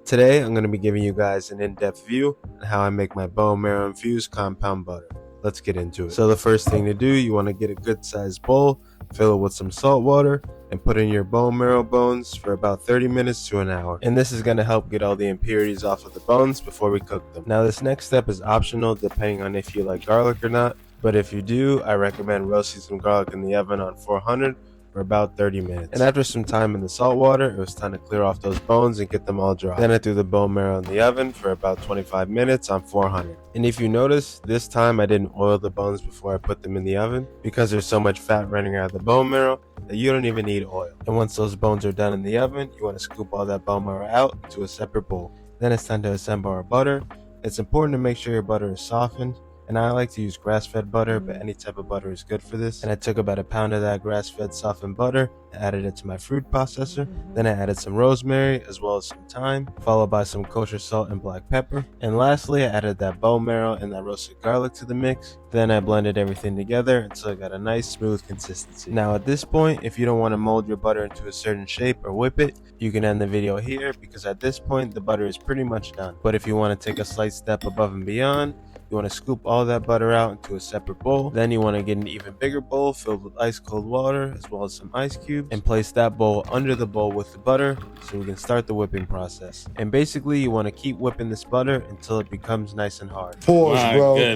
Today I'm going to be giving you guys an in-depth view on how I make my bone marrow infused compound butter. Let's get into it. So the first thing to do, you want to get a good sized bowl, fill it with some salt water, and put in your bone marrow bones for about 30 minutes to an hour. And this is going to help get all the impurities off of the bones before we cook them. Now this next step is optional depending on if you like garlic or not, but if you do, I recommend roasting some garlic in the oven on 400 for about 30 minutes. And after some time in the salt water, it was time to clear off those bones and get them all dry. Then I threw the bone marrow in the oven for about 25 minutes on 400. And if you notice, this time I didn't oil the bones before I put them in the oven because there's so much fat running out of the bone marrow that you don't even need oil. And once those bones are done in the oven, you want to scoop all that bone marrow out into a separate bowl. Then it's time to assemble our butter. It's important to make sure your butter is softened. And I like to use grass-fed butter, but any type of butter is good for this. And I took about a pound of that grass-fed softened butter, added it to my food processor. Then I added some rosemary as well as some thyme, followed by some kosher salt and black pepper. And lastly, I added that bone marrow and that roasted garlic to the mix. Then I blended everything together until it got a nice smooth consistency. Now at this point, if you don't want to mold your butter into a certain shape or whip it, you can end the video here because at this point the butter is pretty much done. But if you want to take a slight step above and beyond, you want to scoop all that butter out into a separate bowl. Then you want to get an even bigger bowl filled with ice cold water as well as some ice cubes and place that bowl under the bowl with the butter so we can start the whipping process. And basically you want to keep whipping this butter until it becomes nice and hard. Pause, bro. I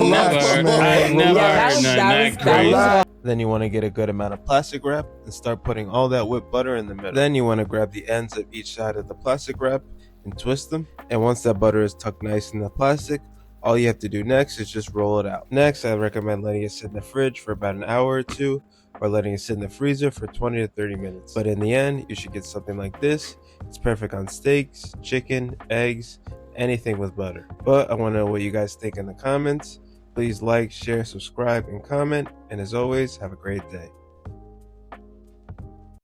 never heard nothing that crazy. Then you want to get a good amount of plastic wrap and start putting all that whipped butter in the middle. Then you want to grab the ends of each side of the plastic wrap and twist them. And once that butter is tucked nice in the plastic, all you have to do next is just roll it out. Next, I recommend letting it sit in the fridge for about an hour or two, or letting it sit in the freezer for 20 to 30 minutes. But in the end, you should get something like this. It's perfect on steaks, chicken, eggs, anything with butter. But I want to know what you guys think in the comments. Please like, share, subscribe, and comment. And as always, have a great day.